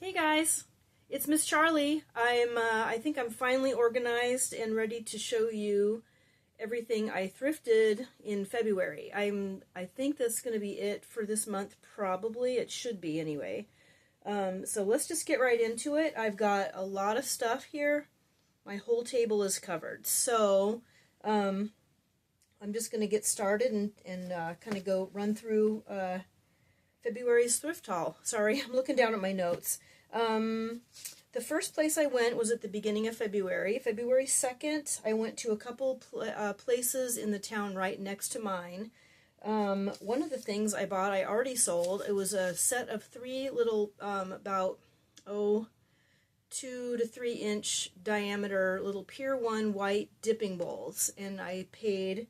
Hey guys, it's Miss Charlie. I think I'm finally organized and ready to show you everything I thrifted in February. I think that's going to be it for this month, probably. It should be anyway. So let's just get right into it. I've got a lot of stuff here. My whole table is covered. So I'm just going to get started and kind of go run through February's thrift haul. Sorry, I'm looking down at my notes. The first place I went was at the beginning of February. February 2nd, I went to a couple places in the town right next to mine. One of the things I bought, I already sold. It was a set of three little, about 2 to 3 inch diameter little Pier 1 white dipping bowls, and I paid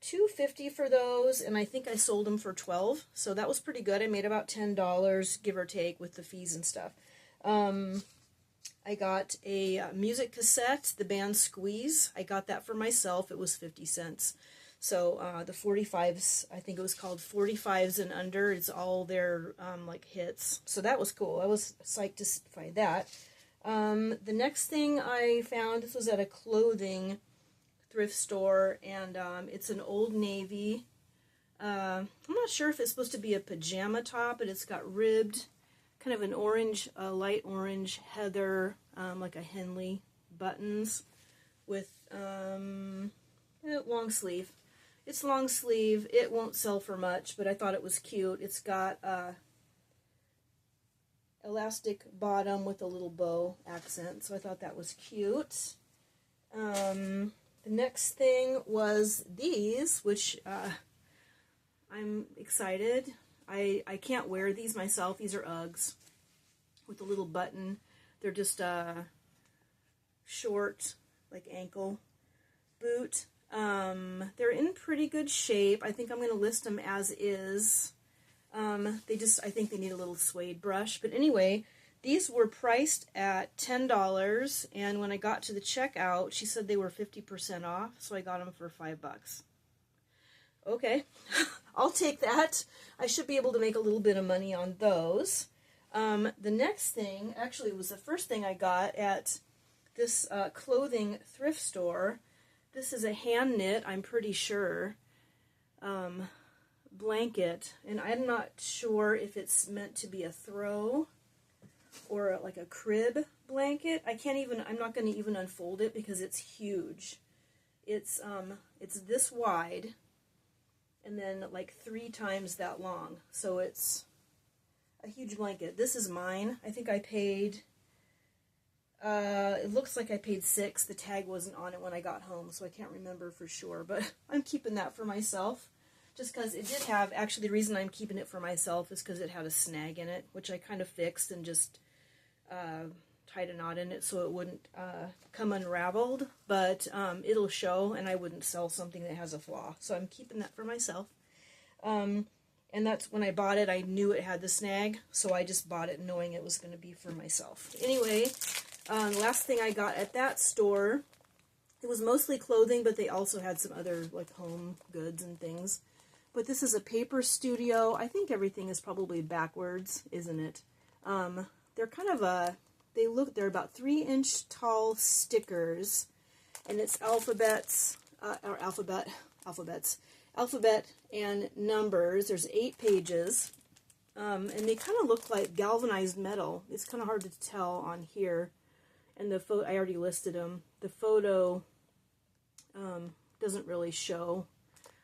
$2.50 for those, and I think I sold them for $12, so that was pretty good. I made about $10, give or take, with the fees and stuff. I got a music cassette, the band Squeeze. I got that for myself. It was 50 cents. So the 45s, I think it was called 45s and Under. It's all their like hits. So that was cool. I was psyched to find that. The next thing I found, this was at a clothing thrift store, and it's an Old Navy. I'm not sure if it's supposed to be a pajama top, but it's got ribbed, kind of an orange, light orange heather, like a Henley buttons with long sleeve. It's long sleeve. It won't sell for much, but I thought it was cute. It's got elastic bottom with a little bow accent, so I thought that was cute. The next thing was these, which I'm excited. I can't wear these myself. These are Uggs with a little button. They're just short, like ankle boot. They're in pretty good shape. I think I'm going to list them as is. I think they need a little suede brush. But anyway, these were priced at $10, and when I got to the checkout, she said they were 50% off, so I got them for $5. Okay, I'll take that. I should be able to make a little bit of money on those. The next thing, actually, was the first thing I got at this clothing thrift store. This is a hand knit, I'm pretty sure, blanket, and I'm not sure if it's meant to be a throw or like a crib blanket. I'm not going to even unfold it because it's huge. It's this wide and then like 3 times that long. So it's a huge blanket. This is mine. I think I paid, it looks like I paid $6. The tag wasn't on it when I got home, so I can't remember for sure, but I'm keeping that for myself. Just because it did have, actually the reason I'm keeping it for myself is because it had a snag in it, which I kind of fixed and just tied a knot in it so it wouldn't come unraveled, but it'll show, and I wouldn't sell something that has a flaw, so I'm keeping that for myself. And that's when I bought it, I knew it had the snag, so I just bought it knowing it was going to be for myself. Anyway, last thing I got at that store, it was mostly clothing, but they also had some other like home goods and things. But this is a paper studio. I think everything is probably backwards, isn't it? They're kind of they're about 3-inch tall stickers, and it's alphabet and numbers. There's 8 pages, and they kind of look like galvanized metal. It's kind of hard to tell on here, and the photo, I already listed them. The photo doesn't really show,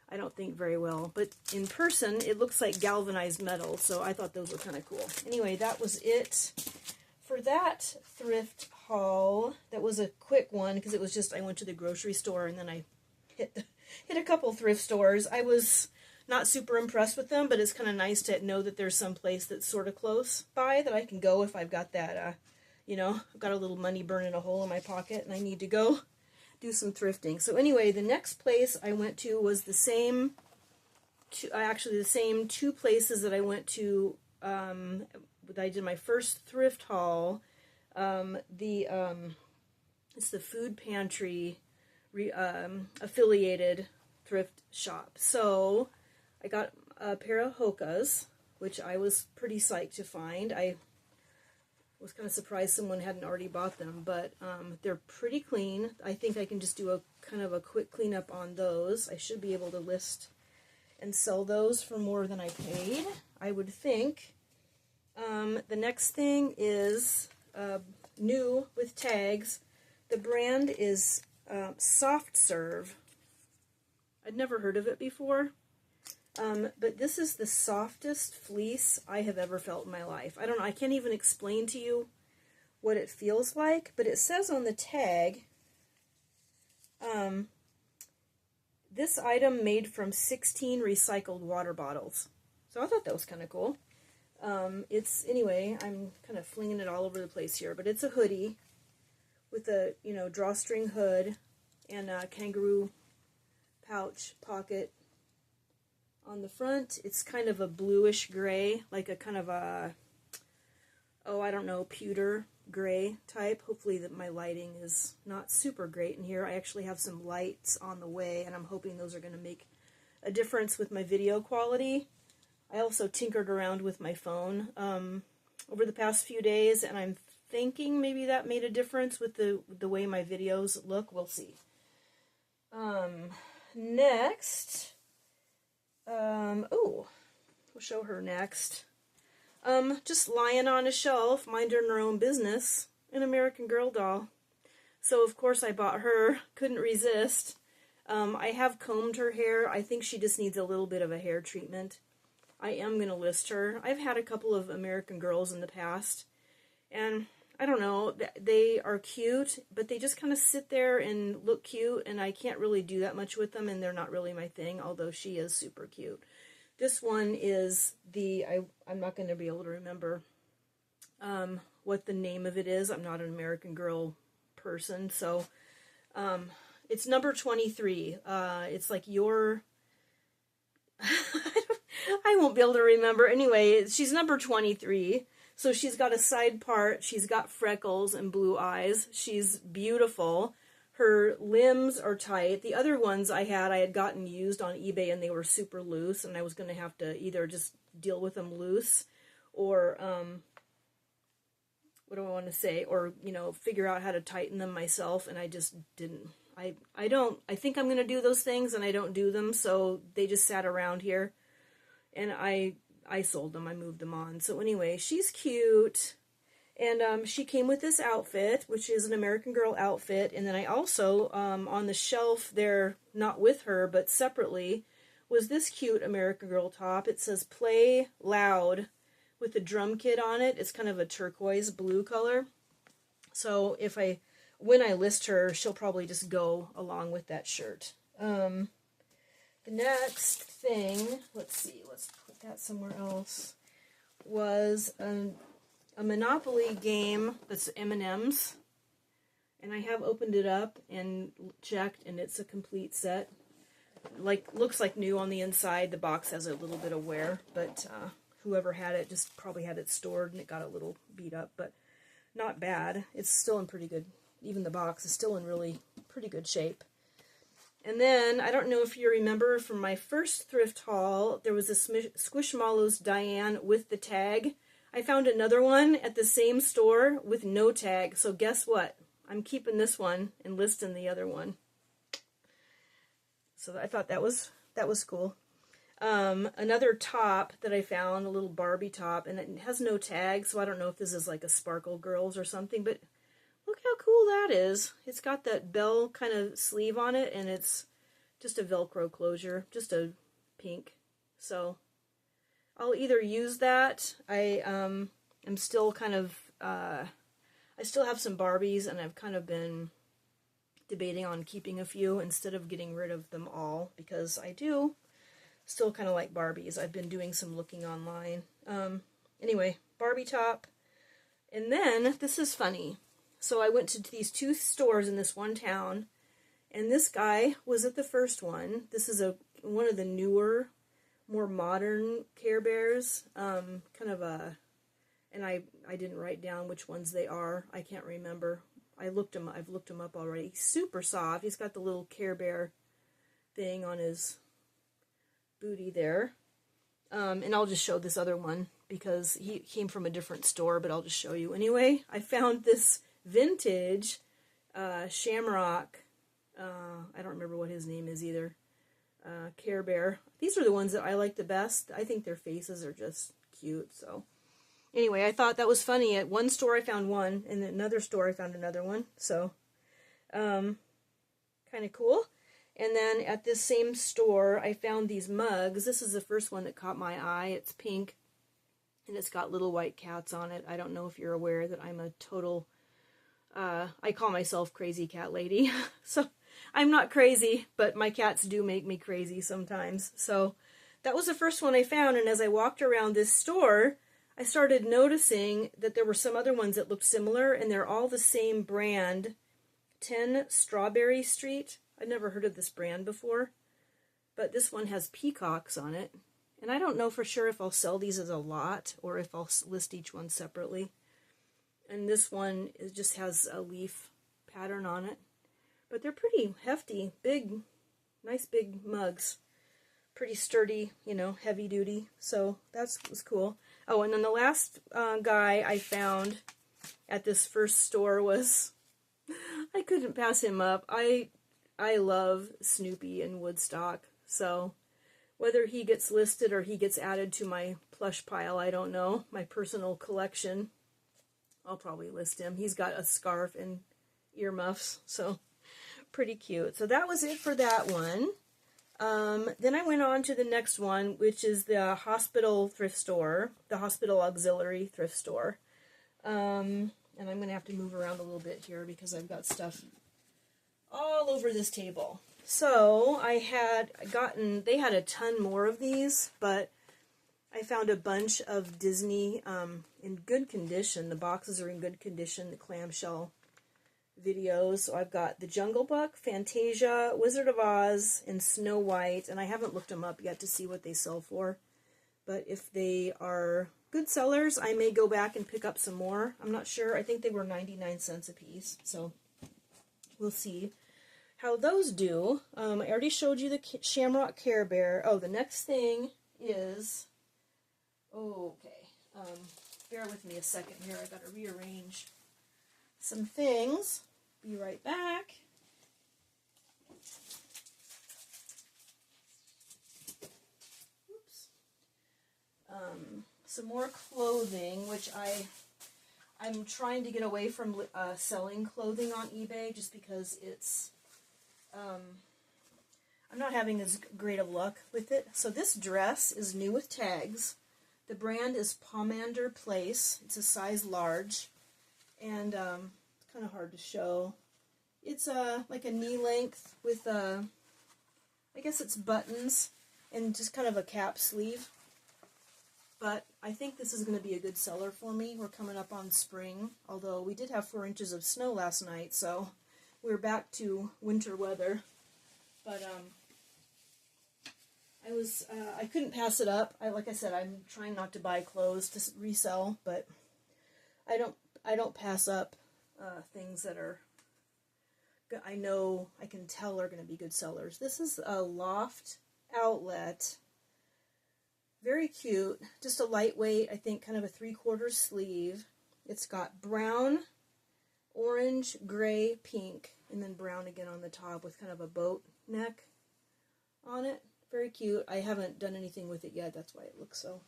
I don't think, very well, but in person it looks like galvanized metal, so I thought those were kind of cool. Anyway, that was it for that thrift haul. That was a quick one because it was just, I went to the grocery store and then I hit a couple thrift stores. I was not super impressed with them, but it's kind of nice to know that there's some place that's sort of close by that I can go if I've got that, I've got a little money burning a hole in my pocket and I need to go do some thrifting. So anyway, the next place I went to was the same 2 places that I went to I did my first thrift haul. It's the food pantry affiliated thrift shop. So I got a pair of Hokas, which I was pretty psyched to find. I was kind of surprised someone hadn't already bought them, but they're pretty clean. I think I can just do a kind of a quick cleanup on those. I should be able to list and sell those for more than I paid, I would think. The next thing is new with tags. The brand is Soft Serve. I'd never heard of it before. But this is the softest fleece I have ever felt in my life. I don't know, I can't even explain to you what it feels like, but it says on the tag, this item made from 16 recycled water bottles. So I thought that was kind of cool. Anyway, I'm kind of flinging it all over the place here, but it's a hoodie with a, drawstring hood and a kangaroo pouch pocket. On the front, it's kind of a bluish gray, like a kind of a, I don't know, pewter gray type. Hopefully that my lighting is not super great in here. I actually have some lights on the way, and I'm hoping those are going to make a difference with my video quality. I also tinkered around with my phone over the past few days, and I'm thinking maybe that made a difference with the way my videos look. We'll see. Next... we'll show her next. Just lying on a shelf, minding her own business, an American Girl doll. So, of course, I bought her. Couldn't resist. I have combed her hair. I think she just needs a little bit of a hair treatment. I am going to list her. I've had a couple of American Girls in the past, and I don't know, they are cute, but they just kind of sit there and look cute, and I can't really do that much with them, and they're not really my thing, although she is super cute. This one is I'm not going to be able to remember what the name of it is. I'm not an American Girl person, so it's number 23. It's like your... I won't be able to remember. Anyway, she's number 23. So she's got a side part, she's got freckles and blue eyes, she's beautiful, her limbs are tight. The other ones I had gotten used on eBay and they were super loose, and I was going to have to either just deal with them loose, or, what do I want to say, or, figure out how to tighten them myself, and I just didn't. I think I'm going to do those things, and I don't do them, so they just sat around here, and I sold them, I moved them on. So anyway, she's cute, and she came with this outfit, which is an American Girl outfit, and then I also, on the shelf there, not with her, but separately, was this cute American Girl top. It says Play Loud with the drum kit on it. It's kind of a turquoise blue color. So when I list her, she'll probably just go along with that shirt. The next thing, let's see, let's put that somewhere else, was a Monopoly game that's M&M's, and I have opened it up and checked, and it's a complete set. Looks like new on the inside. The box has a little bit of wear, but whoever had it just probably had it stored, and it got a little beat up, but not bad. It's still in pretty good, even the box is still in really pretty good shape. And then, I don't know if you remember from my first thrift haul, there was a Squishmallows Diane with the tag. I found another one at the same store with no tag, so guess what? I'm keeping this one and listing the other one. So I thought that was cool. Another top that I found, a little Barbie top, and it has no tag, so I don't know if this is like a Sparkle Girls or something, but look how cool that is. It's got that bell kind of sleeve on it, and it's just a Velcro closure, just a pink. So I'll either use that. I am still kind of, I still have some Barbies, and I've kind of been debating on keeping a few instead of getting rid of them all, because I do still kind of like Barbies. I've been doing some looking online. Anyway, Barbie top. And then, this is funny. So I went to these two stores in this one town, and this guy was at the first one. This is one of the newer, more modern Care Bears, kind of and I didn't write down which ones they are. I can't remember. I've looked them up already. Super soft. He's got the little Care Bear thing on his booty there. And I'll just show this other one because he came from a different store, but I'll just show you anyway. I found this vintage shamrock, I don't remember what his name is either, Care Bear. These are the ones that I like the best. I think their faces are just cute. So anyway, I thought that was funny. At one store I found one, and at another store I found another one. So kind of cool. And then at this same store I found these mugs. This is the first one that caught my eye. It's pink, and it's got little white cats on it. I don't know if you're aware that I'm a total, I call myself crazy cat lady. So I'm not crazy, but my cats do make me crazy sometimes. So that was the first one I found, and as I walked around this store, I started noticing that there were some other ones that looked similar, and they're all the same brand, 10 Strawberry Street. I'd never heard of this brand before, but this one has peacocks on it. And I don't know for sure if I'll sell these as a lot or if I'll list each one separately. And this one just has a leaf pattern on it. But they're pretty hefty, big, nice big mugs. Pretty sturdy, you know, heavy duty. So that was cool. Oh, and then the last guy I found at this first store was, I couldn't pass him up. I love Snoopy and Woodstock, so whether he gets listed or he gets added to my plush pile, I don't know, my personal collection, I'll probably list him. He's got a scarf and earmuffs, so pretty cute. So that was it for that one. Then I went on to the next one, which is the hospital thrift store, the hospital auxiliary thrift store. And I'm going to have to move around a little bit here because I've got stuff all over this table. So they had a ton more of these, but I found a bunch of Disney in good condition. The boxes are in good condition, the clamshell videos. So I've got The Jungle Book, Fantasia, Wizard of Oz, and Snow White, and I haven't looked them up yet to see what they sell for. But if they are good sellers, I may go back and pick up some more. I'm not sure. I think they were 99 cents a piece, so we'll see how those do. I already showed you the Shamrock Care Bear. Oh, the next thing is, bear with me a second here. I got to rearrange some things. Be right back. Oops. Some more clothing, which I'm trying to get away from selling clothing on eBay just because it's I'm not having as great of luck with it. So this dress is new with tags. The brand is Pomander Place. It's a size large, and it's kind of hard to show. It's like a knee length with I guess it's buttons and just kind of a cap sleeve. But I think this is going to be a good seller for me. We're coming up on spring, although we did have 4 inches of snow last night, so we're back to winter weather. But I couldn't pass it up. Like I said, I'm trying not to buy clothes to resell, but I don't pass up things that are I know I can tell are going to be good sellers. This is a Loft outlet. Very cute. Just a lightweight, I think, kind of a 3/4 sleeve. It's got brown, orange, gray, pink, and then brown again on the top with kind of a boat neck on it. Very cute. I haven't done anything with it yet. That's why it looks so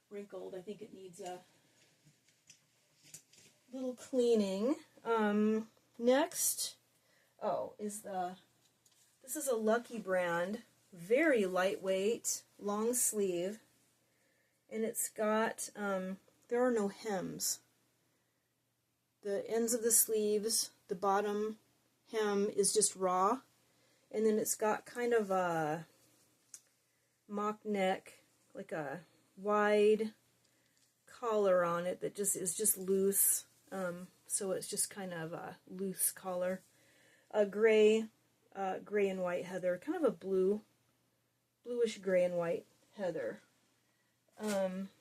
wrinkled. I think it needs a little cleaning. Next, this is a Lucky brand. Very lightweight, long sleeve, and it's got, there are no hems. The ends of the sleeves, the bottom hem is just raw, and then it's got kind of a mock neck, like a wide collar on it that is just loose, so it's just kind of a loose collar. A gray and white heather, kind of a bluish gray and white heather.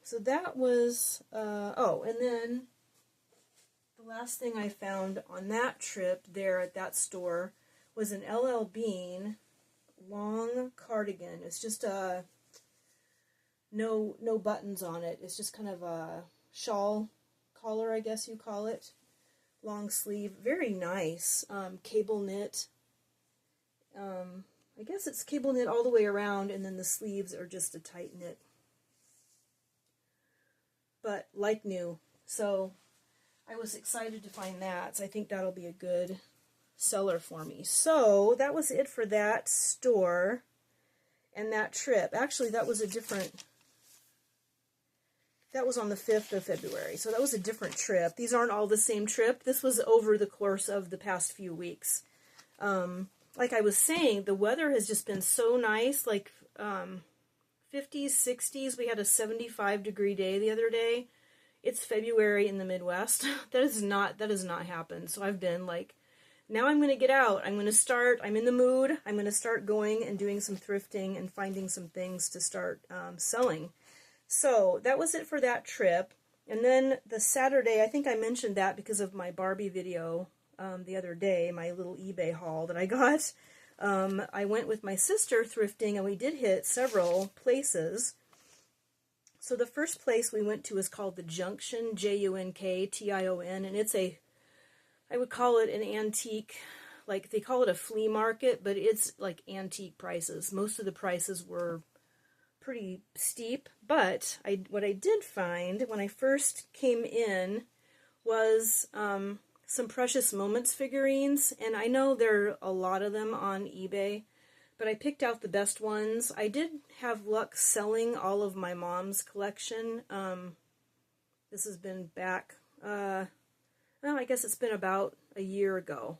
So that was, and then the last thing I found on that trip there at that store was an LL Bean long cardigan. It's just a no buttons on it. It's just kind of a shawl collar, I guess you call it. Long sleeve, very nice. Cable knit. I guess it's cable knit all the way around, and then the sleeves are just a tight knit. But like new. So I was excited to find that. So I think that'll be a good seller for me. So that was it for that store and that trip. Actually, that was on the 5th of February. So that was a different trip. These aren't all the same trip. This was over the course of the past few weeks. Like I was saying, the weather has just been so nice. Like 50s, 60s. We had a 75-degree day the other day. It's February in the Midwest. That has not happened. So I've been like, now I'm going to get out. I'm in the mood. I'm going to start going and doing some thrifting and finding some things to start selling. So that was it for that trip. And then the Saturday, I think I mentioned that because of my Barbie video the other day, my little eBay haul that I got. I went with my sister thrifting, and we did hit several places. So the first place we went to is called the Junction, Junktion, and it's I would call it an antique, like they call it a flea market, but it's like antique prices. Most of the prices were pretty steep, but what I did find when I first came in was some Precious Moments figurines, and I know there are a lot of them on eBay, but I picked out the best ones. I did have luck selling all of my mom's collection. This has been back, well, I guess it's been about a year ago.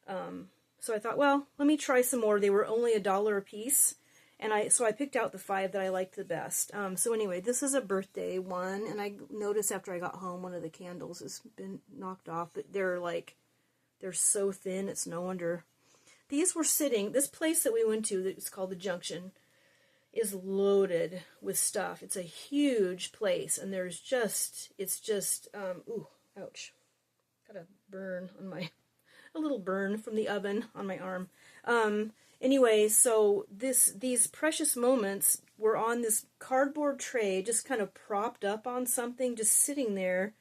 So I thought, well, let me try some more. They were only $1 a piece. And so I picked out the 5 that I liked the best. So anyway, this is a birthday one, and I noticed after I got home one of the candles has been knocked off, but they're so thin, it's no wonder. These were sitting, this place that we went to, that was called the Junction, is loaded with stuff. It's a huge place, and it's just, ooh, ouch. Got a burn on a little burn from the oven on my arm. Anyway, so these Precious Moments were on this cardboard tray, just kind of propped up on something, just sitting there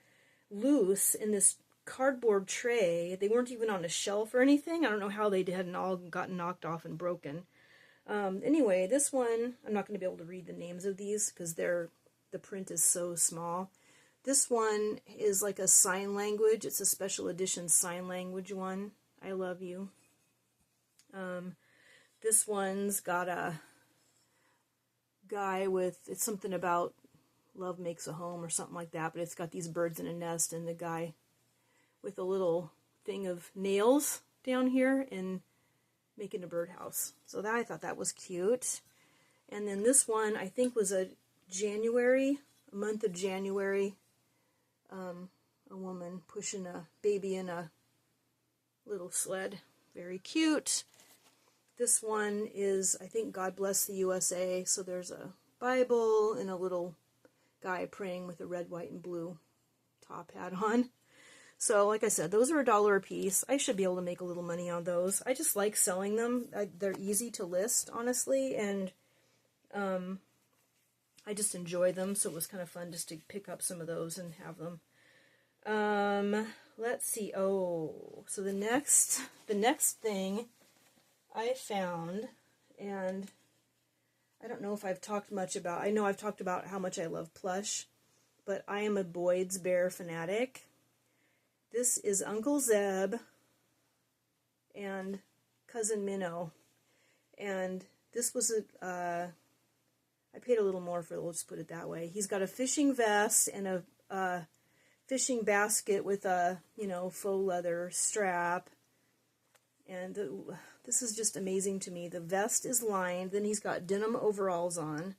loose in this cardboard tray. They weren't even on a shelf or anything. I don't know how they hadn't all gotten knocked off and broken. Anyway, this one, I'm not going to be able to read the names of these because the print is so small. This one is like a sign language. It's a special edition sign language one. I love you. This one's got a guy it's something about love makes a home or something like that, but it's got these birds in a nest and the guy with a little thing of nails down here and making a birdhouse. So I thought that was cute. And then this one I think was a month of January, a woman pushing a baby in a little sled. Very cute. This one is, I think, God Bless the USA. So there's a Bible and a little guy praying with a red, white, and blue top hat on. So, like I said, those are $1 a piece. I should be able to make a little money on those. I just like selling them. They're easy to list, honestly, and I just enjoy them. So it was kind of fun just to pick up some of those and have them. Let's see. Oh, so the next thing I found, and I don't know if I've talked much about, I know I've talked about how much I love plush, but I am a Boyd's Bear fanatic. This is Uncle Zeb and Cousin Minnow, and this was I paid a little more for it, we'll just put it that way. He's got a fishing vest and a fishing basket with a, faux leather strap, and this is just amazing to me. The vest is lined, then he's got denim overalls on.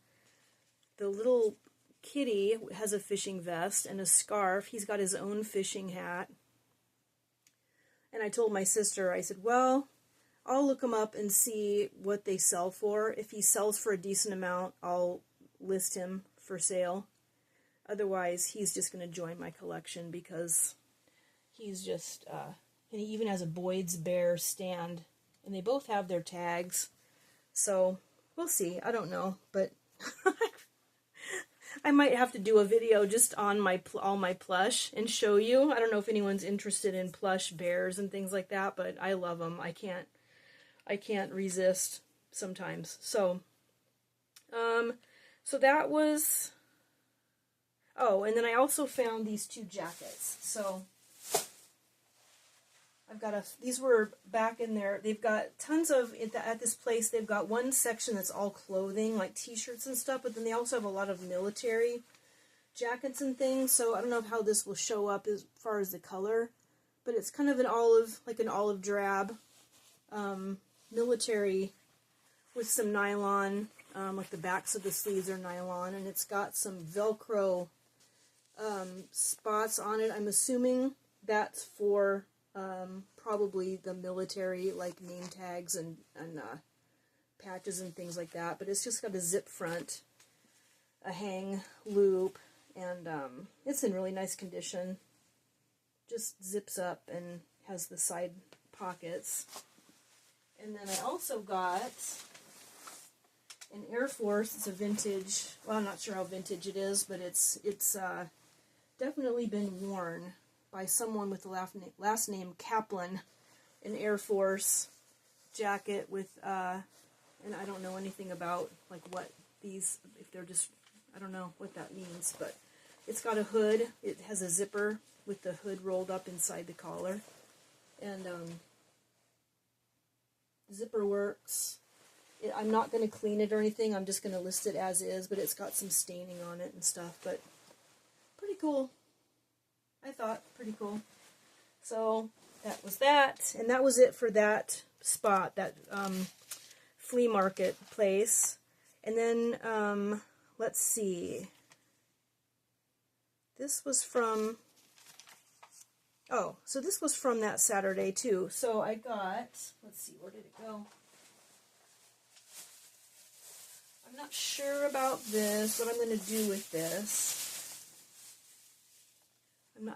The little kitty has a fishing vest and a scarf. He's got his own fishing hat. And I told my sister, I said, well, I'll look him up and see what they sell for. If he sells for a decent amount, I'll list him for sale. Otherwise, he's just going to join my collection because he's just, and he even has a Boyd's Bear stand. And they both have their tags. So, we'll see. I don't know. But I might have to do a video just on my all my plush and show you. I don't know if anyone's interested in plush bears and things like that, but I love them. I can't resist sometimes. So, so that was. Oh, and then I also found these two jackets. So I've got these were back in there. They've got tons of, at this place, they've got one section that's all clothing, like t-shirts and stuff, but then they also have a lot of military jackets and things, so I don't know how this will show up as far as the color, but it's kind of an olive, like an olive drab, military with some nylon, like the backs of the sleeves are nylon, and it's got some Velcro spots on it. I'm assuming that's for probably the military, like name tags and patches and things like that, but it's just got a zip front, a hang loop, and it's in really nice condition. Just zips up and has the side pockets. And then I also got an Air Force. It's a vintage, well, I'm not sure how vintage it is, but it's definitely been worn by someone with the last name Kaplan, an Air Force jacket with, and I don't know anything about, like, what these, if they're just, I don't know what that means, but it's got a hood. It has a zipper with the hood rolled up inside the collar, and zipper works. I'm not going to clean it or anything. I'm just going to list it as is, but it's got some staining on it and stuff, but pretty cool. I thought pretty cool. So that was that, and that was it for that spot, that flea market place. And then let's see. This was from, oh, so this was from that Saturday too. So I got, let's see, where did it go? I'm not sure about this, what I'm going to do with this.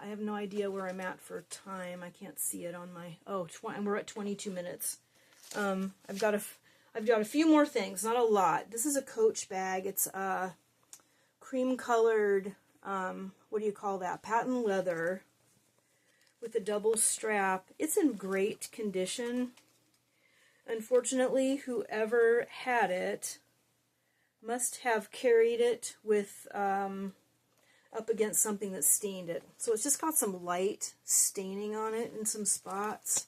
I have no idea where I'm at for time. I can't see it on my, and we're at 22 minutes. I've got a few more things, not a lot. This is a Coach bag. It's cream colored, what do you call that? Patent leather with a double strap. It's in great condition. Unfortunately, whoever had it must have carried it with up against something that stained it. So it's just got some light staining on it in some spots.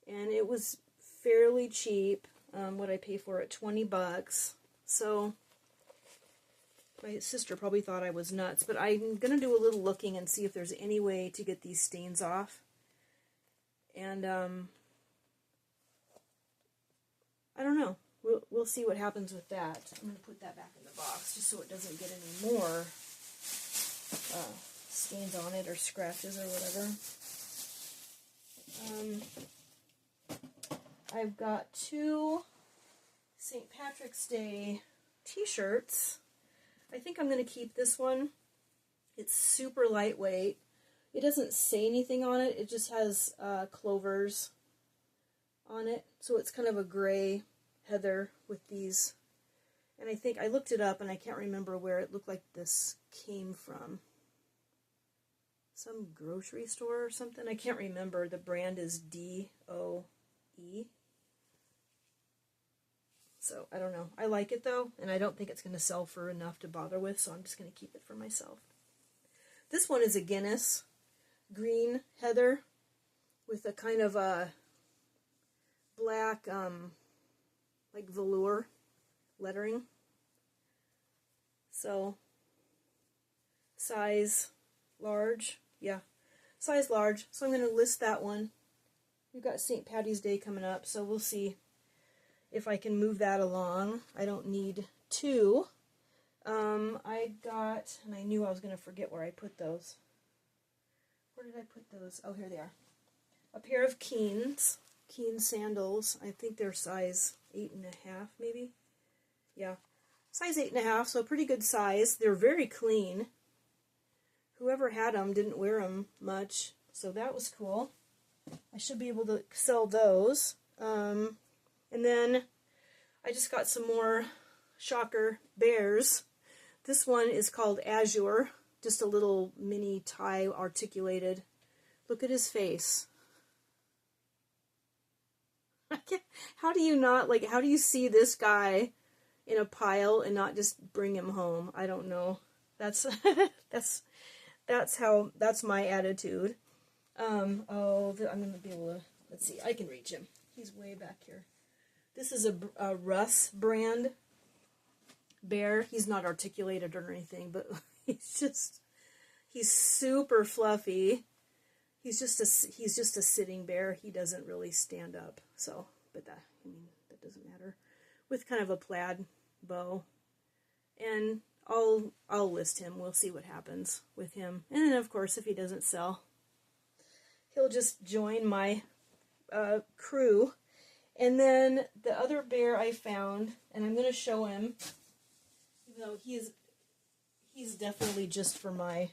And it was fairly cheap. What I pay for it, $20. So my sister probably thought I was nuts, but I'm going to do a little looking and see if there's any way to get these stains off. And I don't know. We'll see what happens with that. I'm going to put that back in the box just so it doesn't get any more stains on it or scratches or whatever. I've got two St. Patrick's Day t-shirts. I think I'm going to keep this one. It's super lightweight. It doesn't say anything on it. It just has clovers on it. So it's kind of a gray heather with these. And I think I looked it up and I can't remember where it looked like this came from. Some grocery store or something. I can't remember. The brand is D-O-E. So, I don't know. I like it, though, and I don't think it's going to sell for enough to bother with, so I'm just going to keep it for myself. This one is a Guinness green heather with a kind of a black, like velour lettering. So, size large. Yeah, size large. So I'm going to list that one. We've got St. Patty's Day coming up, so we'll see if I can move that along. I don't need two. I got, and I knew I was going to forget where I put those. Where did I put those? Oh, here they are. A pair of Keen sandals. I think they're size 8.5, maybe. Yeah, size 8.5, so pretty good size. They're very clean. Whoever had them didn't wear them much, so that was cool. I should be able to sell those. And then I just got some more, shocker, bears. This one is called Azure, just a little mini tie articulated. Look at his face. How do you not, like, how do you see this guy in a pile and not just bring him home? I don't know. That's that's my attitude. I'm gonna be able to, let's see, I can reach him. He's way back here. This is a Russ brand bear. He's not articulated or anything, but he's super fluffy. He's just a sitting bear. He doesn't really stand up. So, but that doesn't matter. With kind of a plaid bow, and I'll list him. We'll see what happens with him. And then, of course, if he doesn't sell, he'll just join my crew. And then the other bear I found, and I'm going to show him, even though he's definitely just for my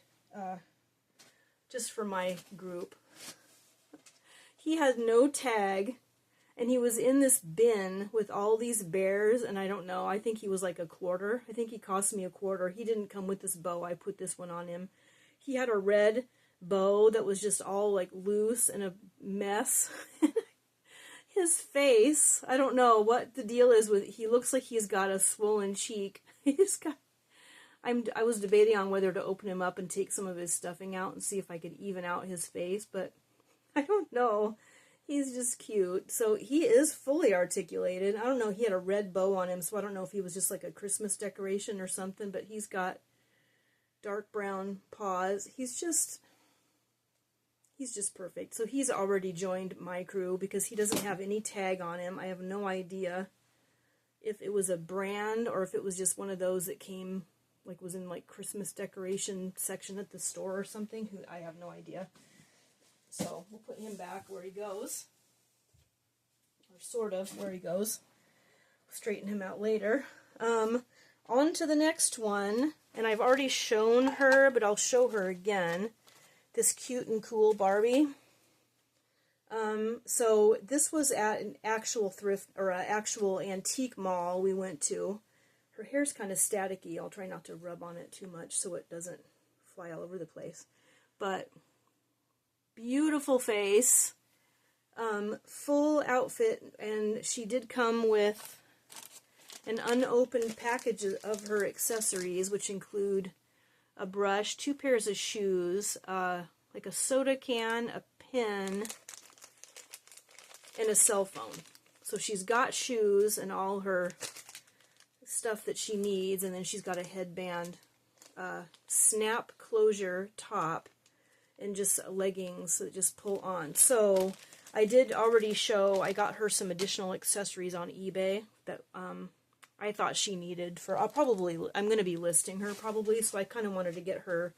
group. He had no tag, and he was in this bin with all these bears, and I don't know, I think he was like $0.25. I think he cost me $0.25. He didn't come with this bow. I put this one on him. He had a red bow that was just all like loose and a mess. His face, I don't know what the deal is with, he looks like he's got a swollen cheek. I was debating on whether to open him up and take some of his stuffing out and see if I could even out his face, but I don't know. He's just cute. So he is fully articulated. I don't know, he had a red bow on him, so I don't know if he was just like a Christmas decoration or something, but he's got dark brown paws. He's just perfect. So he's already joined my crew because he doesn't have any tag on him. I have no idea if it was a brand or if it was just one of those that came, like was in like Christmas decoration section at the store or something. I have no idea. So we'll put him back where he goes. Or sort of where he goes. Straighten him out later. On to the next one. And I've already shown her, but I'll show her again. This cute and cool Barbie. So this was at an actual thrift, or an actual antique mall we went to. Her hair's kind of staticky. I'll try not to rub on it too much so it doesn't fly all over the place. But beautiful face, full outfit, and she did come with an unopened package of her accessories, which include a brush, 2 pairs of shoes, like a soda can, a pen, and a cell phone. So she's got shoes and all her stuff that she needs, and then she's got a headband, snap closure top, and just leggings that just pull on. So I did already show, I got her some additional accessories on eBay that I thought she needed for, I'm going to be listing her probably, so I kind of wanted to get her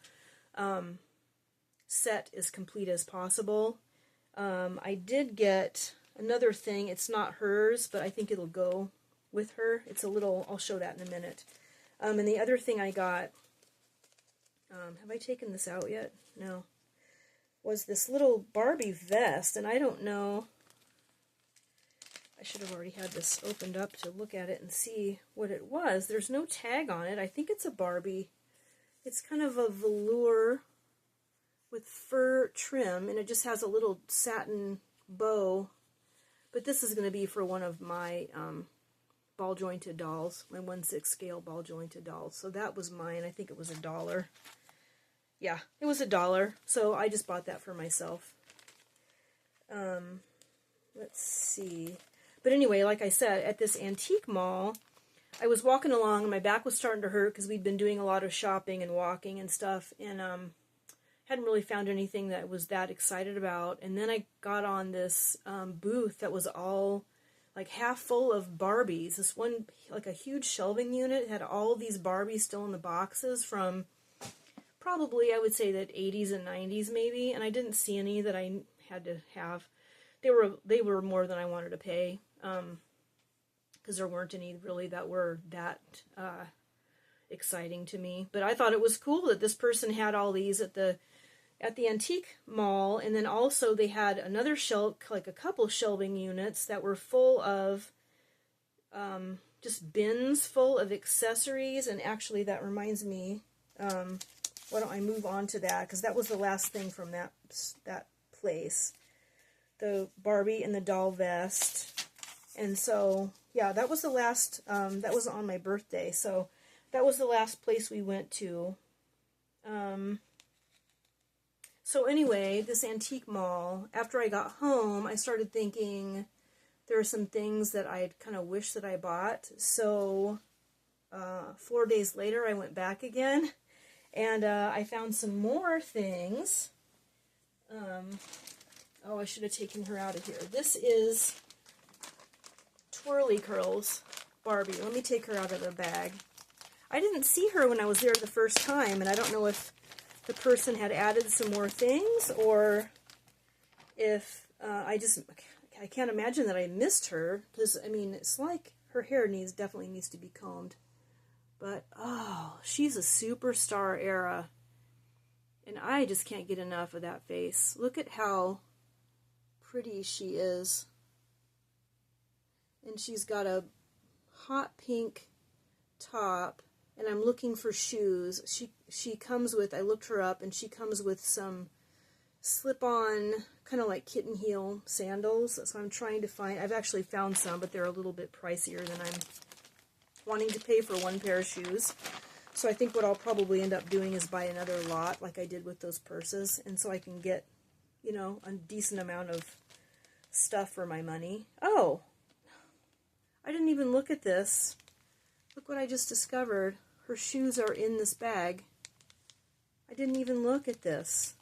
set as complete as possible. I did get another thing, it's not hers, but I think it'll go with her. It's a little, I'll show that in a minute. And the other thing I got, have I taken this out yet? No. Was this little Barbie vest, and I don't know, I should have already had this opened up to look at it and see what it was. There's no tag on it. I think it's a Barbie. It's kind of a velour with fur trim, and it just has a little satin bow. But this is going to be for one of my ball-jointed dolls, my 1/6 scale ball-jointed dolls. So that was mine. I think it was $1. Yeah, it was $1. So I just bought that for myself. Let's see. But anyway, like I said, at this antique mall, I was walking along and my back was starting to hurt because we'd been doing a lot of shopping and walking and stuff, and hadn't really found anything that I was that excited about. And then I got on this booth that was all like half full of Barbies. This one, like a huge shelving unit, had all these Barbies still in the boxes from probably, I would say that 80s and 90s maybe, and I didn't see any that I had to have. They were more than I wanted to pay, because there weren't any really that were that exciting to me. But I thought it was cool that this person had all these at the antique mall, and then also they had another shelf, like a couple shelving units that were full of just bins full of accessories. And actually, that reminds me, why don't I move on to that? Because that was the last thing from that place. The Barbie and the doll vest. And so, yeah, that was the last, that was on my birthday. So that was the last place we went to. So anyway, this antique mall, after I got home, I started thinking there are some things that I'd kind of wish that I bought. So 4 days later, I went back again, and I found some more things. Oh, I should have taken her out of here. This is Twirly Curls Barbie. Let me take her out of the bag. I didn't see her when I was there the first time, and I don't know if the person had added some more things, or if I can't imagine that I missed her, because, I mean, it's like her hair definitely needs to be combed. But, oh, she's a superstar era, and I just can't get enough of that face. Look at how pretty she is. And she's got a hot pink top. And I'm looking for shoes. She comes with, I looked her up, and she comes with some slip-on, kind of like kitten heel sandals. So I'm trying to find, I've actually found some, but they're a little bit pricier than I'm wanting to pay for one pair of shoes. So I think what I'll probably end up doing is buy another lot, like I did with those purses, and so I can get, you know, a decent amount of stuff for my money. Oh! I didn't even look at this. Look what I just discovered. Her shoes are in this bag. I didn't even look at this.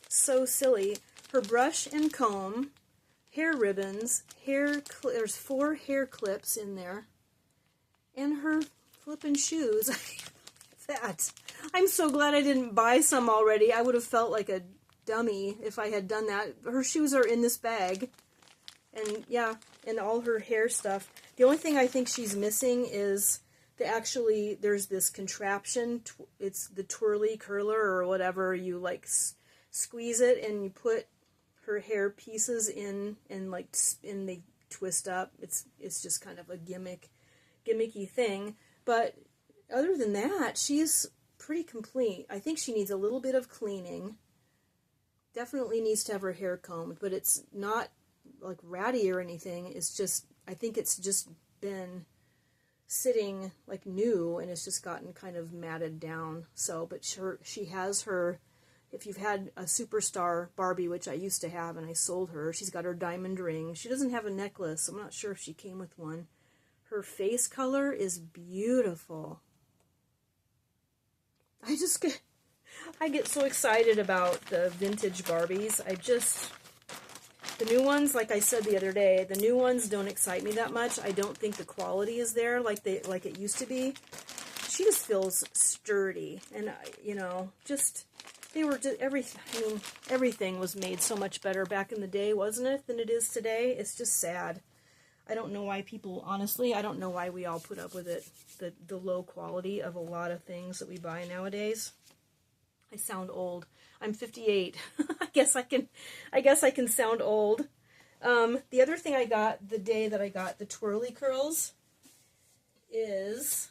So silly. Her brush and comb, hair ribbons, there's 4 hair clips in there, and her flippin' shoes. That. I'm so glad I didn't buy some already. I would have felt like a dummy if I had done that. Her shoes are in this bag. And yeah, and all her hair stuff. The only thing I think she's missing is there's this contraption. It's the twirly curler or whatever. You like squeeze it and you put her hair pieces in, and they twist up. It's just kind of a gimmicky thing. But other than that, she's pretty complete. I think she needs a little bit of cleaning. Definitely needs to have her hair combed, but it's not like ratty or anything. It's just, I think it's just been sitting like new, and it's just gotten kind of matted down. So, but she has her, if you've had a superstar Barbie, which I used to have and I sold her, she's got her diamond ring. She doesn't have a necklace. I'm not sure if she came with one. Her face color is beautiful. I get so excited about the vintage Barbies. The new ones, like I said the other day, the new ones don't excite me that much. I don't think the quality is there like it used to be. She just feels sturdy, and everything was made so much better back in the day, wasn't it, than it is today? It's just sad. I don't know why I don't know why we all put up with it, the low quality of a lot of things that we buy nowadays. I sound old. I'm 58. I guess I can sound old. The other thing I got the day that I got the twirly curls is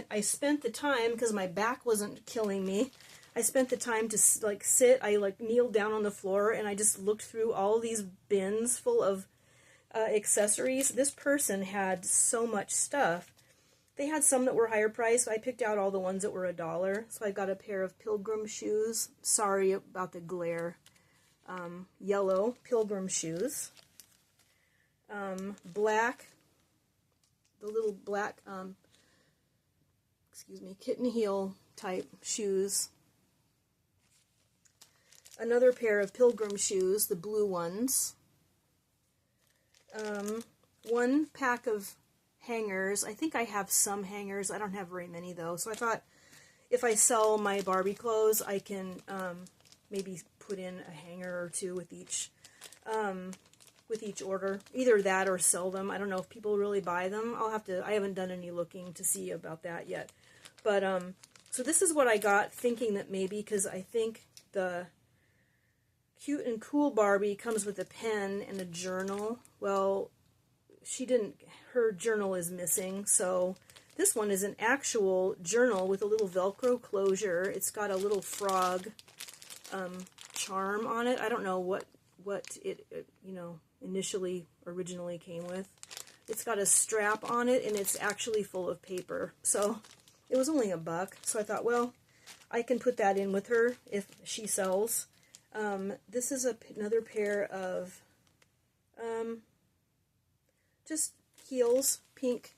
I spent the time, because my back wasn't killing me. I spent the time to sit. I kneeled down on the floor and I just looked through all these bins full of accessories. This person had so much stuff. They had some that were higher priced. I picked out all the ones that were $1. So I got a pair of Pilgrim shoes. Sorry about the glare. Yellow Pilgrim shoes. Black. The little black, kitten heel type shoes. Another pair of Pilgrim shoes, the blue ones. One pack of hangers. I think I have some hangers. I don't have very many though. So I thought if I sell my Barbie clothes, I can maybe put in a hanger or two with each order. Either that or sell them. I don't know if people really buy them. I haven't done any looking to see about that yet. But so this is what I got, thinking that maybe, because I think the Cute and Cool Barbie comes with a pen and a journal. Well, her journal is missing, so this one is an actual journal with a little Velcro closure. It's got a little frog charm on it. I don't know what it originally came with. It's got a strap on it, and it's actually full of paper. So it was only $1, so I thought, well, I can put that in with her if she sells. This is another pair of just heels, pink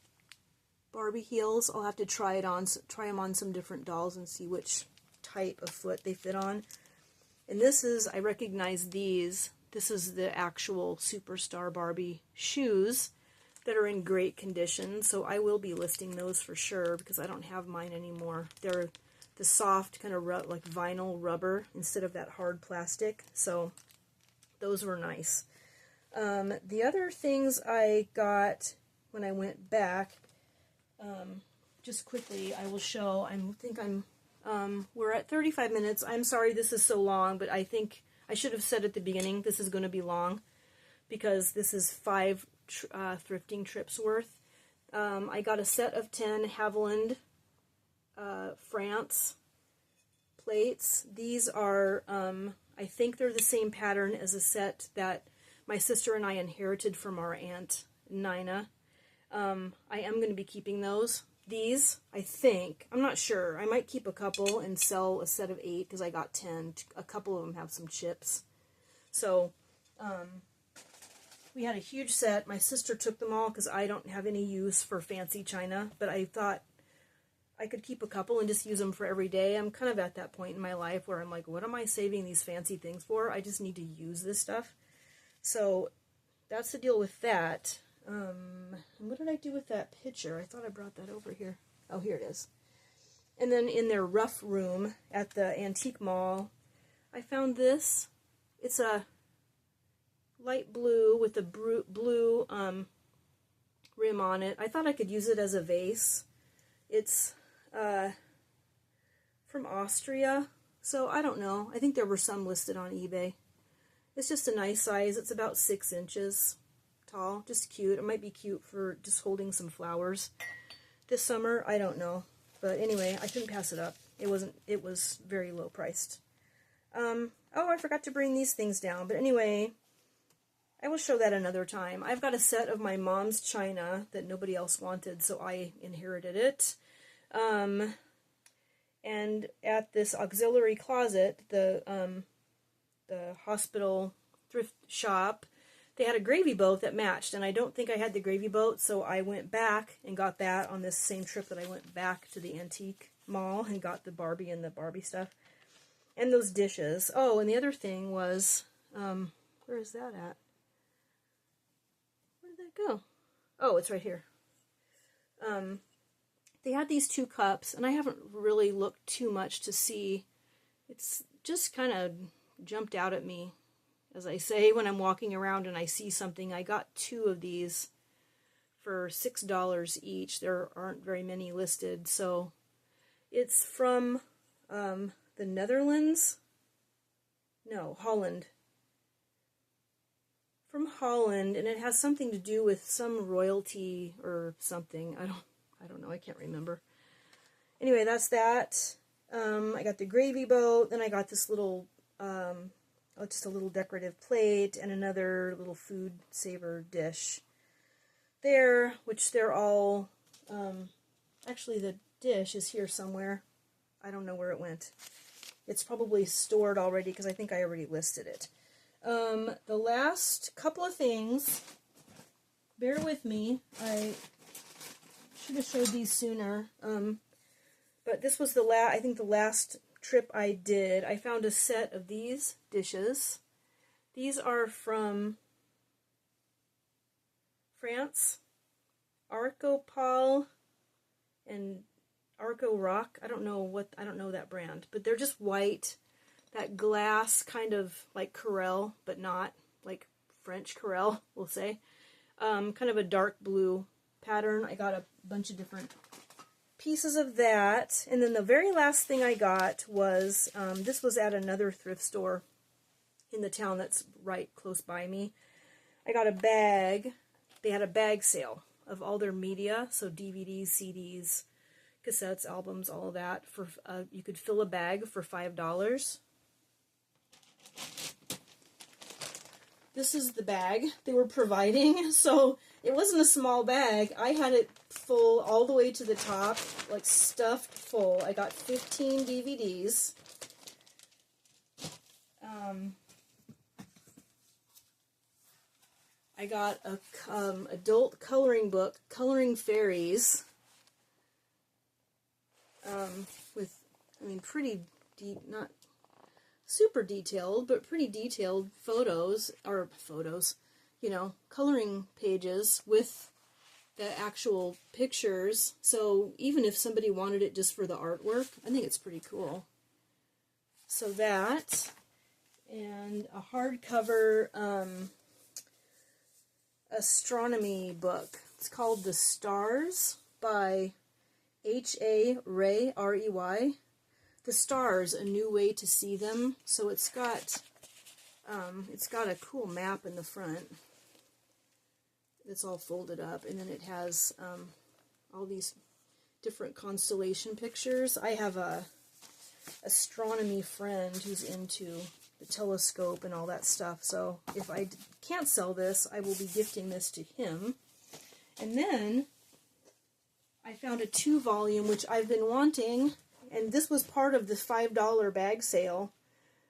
Barbie heels. I'll have to try them on some different dolls and see which type of foot they fit on. And I recognize these. This is the actual Superstar Barbie shoes that are in great condition, so I will be listing those for sure because I don't have mine anymore. They're the soft kind of like vinyl rubber instead of that hard plastic, so those were nice. The other things I got when I went back, just quickly I will show. We're at 35 minutes. I'm sorry this is so long, but I think I should have said at the beginning this is going to be long because this is 5 thrifting trips worth. I got a set of 10 Haviland France plates. These are, I think they're the same pattern as a set that my sister and I inherited from our aunt Nina. I am going to be keeping those. These, I think, I'm not sure. I might keep a couple and sell a set of 8 because I got 10. A couple of them have some chips. So, we had a huge set. My sister took them all because I don't have any use for fancy china, but I thought I could keep a couple and just use them for every day. I'm kind of at that point in my life where I'm like, what am I saving these fancy things for? I just need to use this stuff. So, that's the deal with that. What did I do with that picture? I thought I brought that over here. Oh, here it is. And then in their rough room at the antique mall, I found this. It's a light blue with a blue rim on it. I thought I could use it as a vase. It's from Austria, so I don't know. I think there were some listed on eBay. It's just a nice size. It's about 6 inches tall. Just cute. It might be cute for just holding some flowers this summer. I don't know. But anyway, I couldn't pass it up. It was very low priced. Oh, I forgot to bring these things down. But anyway, I will show that another time. I've got a set of my mom's china that nobody else wanted, so I inherited it. And at this auxiliary closet, the hospital thrift shop, they had a gravy boat that matched, and I don't think I had the gravy boat, so I went back and got that on this same trip that I went back to the antique mall and got the Barbie and the Barbie stuff. And those dishes. Oh, and the other thing was, where is that at? Where did that go? Oh, it's right here. They had these 2 cups, and I haven't really looked too much to see. It's just kind of jumped out at me. As I say, when I'm walking around and I see something, I got 2 of these for $6 each. There aren't very many listed, so it's from the Netherlands. No, Holland. From Holland, and it has something to do with some royalty or something. I don't know. I can't remember. Anyway, that's that. I got the gravy boat. Then I got this little just a little decorative plate and another little food saver dish there, which they're all, actually the dish is here somewhere. I don't know where it went. It's probably stored already because I think I already listed it. The last couple of things, bear with me, I should have showed these sooner, but this was I think the last trip I did. I found a set of these dishes. These are from France, Arcopol and Arco Rock. I don't know that brand, but they're just white, that glass kind of like Corelle, but not like French Corelle, we'll say. Kind of a dark blue pattern. I got a bunch of different pieces of that, and then the very last thing I got was, this was at another thrift store in the town that's right close by me. I got a bag they had a bag sale of all their media, so DVDs, CDs, cassettes, albums, all of that. For you could fill a bag for $5. This is the bag they were providing, so it wasn't a small bag. I had it full all the way to the top, like stuffed full. I got 15 DVDs. I got a adult coloring book, Coloring Fairies, with, I mean, pretty deep, not super detailed, but pretty detailed photos, you know, coloring pages with the actual pictures. So even if somebody wanted it just for the artwork, I think it's pretty cool. So that, and a hardcover astronomy book. It's called The Stars by H.A. Rey, R-E-Y. The Stars, A New Way to See Them. So it's got a cool map in the front. It's all folded up, and then it has all these different constellation pictures. I have a astronomy friend who's into the telescope and all that stuff, so if I can't sell this, I will be gifting this to him. And then I found a 2-volume, which I've been wanting, and this was part of the $5 bag sale,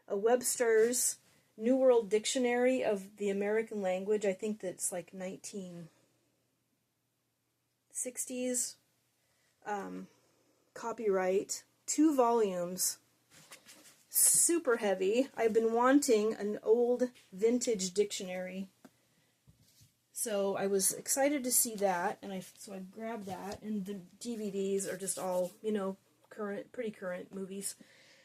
a Webster's New World Dictionary of the American Language. I think that's like 1960s. Copyright. 2 volumes. Super heavy. I've been wanting an old vintage dictionary. So I was excited to see that, and so I grabbed that, and the DVDs are just all, you know, pretty current movies.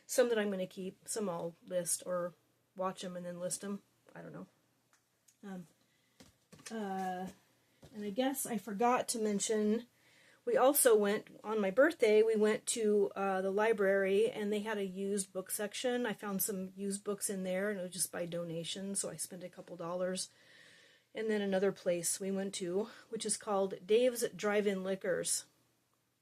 Some that I'm going to keep, some I'll list or watch them and then list them. I don't know. And I guess I forgot to mention, we also went, on my birthday, we went to the library, and they had a used book section. I found some used books in there, and it was just by donation, so I spent a couple dollars. And then another place we went to, which is called Dave's Drive-In Liquors.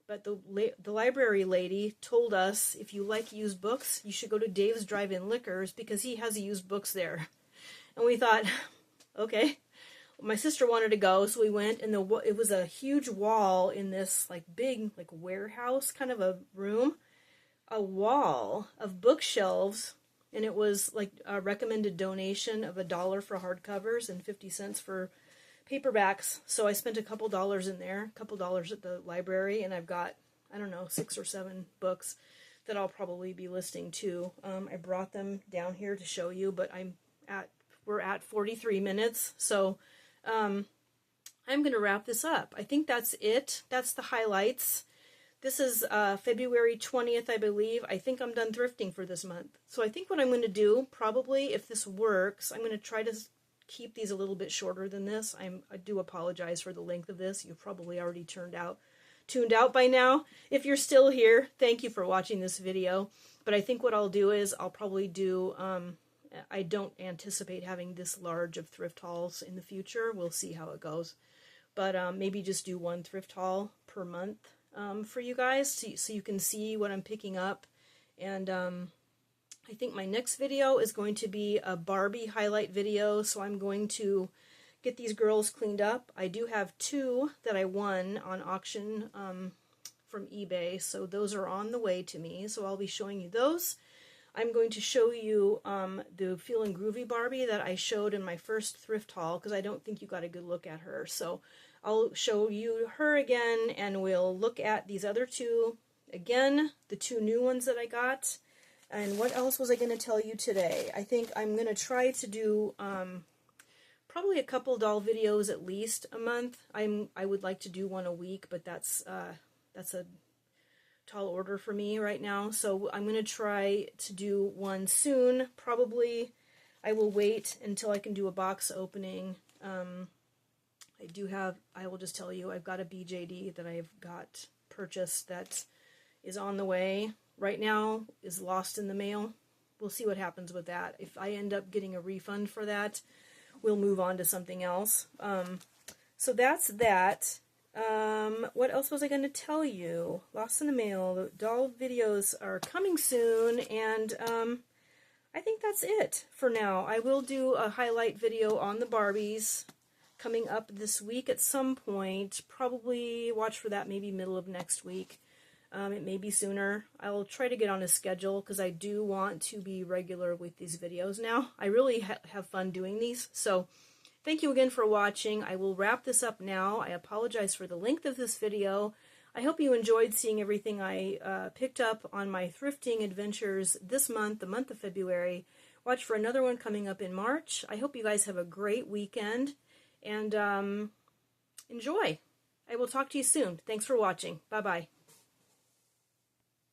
But the library lady told us, if you like used books, you should go to Dave's Drive-In Liquors, because he has used books there. And we thought, okay. My sister wanted to go, so we went, and it was a huge wall in this like big like warehouse kind of a room, a wall of bookshelves, and it was like a recommended donation of $1 for hardcovers and 50 cents for paperbacks. So I spent a couple dollars in there, a couple dollars at the library, and I've got, I don't know, 6 or 7 books that I'll probably be listing too. I brought them down here to show you, but we're at 43 minutes, so I'm going to wrap this up. I think that's it. That's the highlights. This is February 20th, I believe. I think I'm done thrifting for this month. So I think what I'm going to do, probably, if this works, I'm going to try to keep these a little bit shorter than this. I do apologize for the length of this. You've probably already tuned out by now. If you're still here, thank you for watching this video. But I think what I'll do is I'll probably do... I don't anticipate having this large of thrift hauls in the future. We'll see how it goes. But maybe just do 1 thrift haul per month for you guys so you can see what I'm picking up. And I think my next video is going to be a Barbie highlight video. So I'm going to get these girls cleaned up. I do have 2 that I won on auction from eBay. So those are on the way to me. So I'll be showing you those. I'm going to show you the Feelin' Groovy Barbie that I showed in my first thrift haul, because I don't think you got a good look at her. So I'll show you her again, and we'll look at these other 2 again, the 2 new ones that I got. And what else was I going to tell you today? I think I'm going to try to do probably a couple doll videos at least a month. I would like to do 1 a week, but that's a tall order for me right now, so I'm going to try to do 1 soon. Probably I will wait until I can do a box opening. I will just tell you, I've got a BJD that I've got purchased that is on the way. Right now is lost in the mail. We'll see what happens with that. If I end up getting a refund for that, we'll move on to something else. So that's that. What else was I going to tell you? Lost in the mail. The doll videos are coming soon, and I think that's it for now. I will do a highlight video on the Barbies coming up this week at some point. Probably watch for that maybe middle of next week. It may be sooner. I'll try to get on a schedule because I do want to be regular with these videos now. I really have fun doing these. So thank you again for watching. I will wrap this up now. I apologize for the length of this video. I hope you enjoyed seeing everything I picked up on my thrifting adventures this month, the month of February. Watch for another one coming up in March. I hope you guys have a great weekend and enjoy. I will talk to you soon. Thanks for watching. Bye-bye.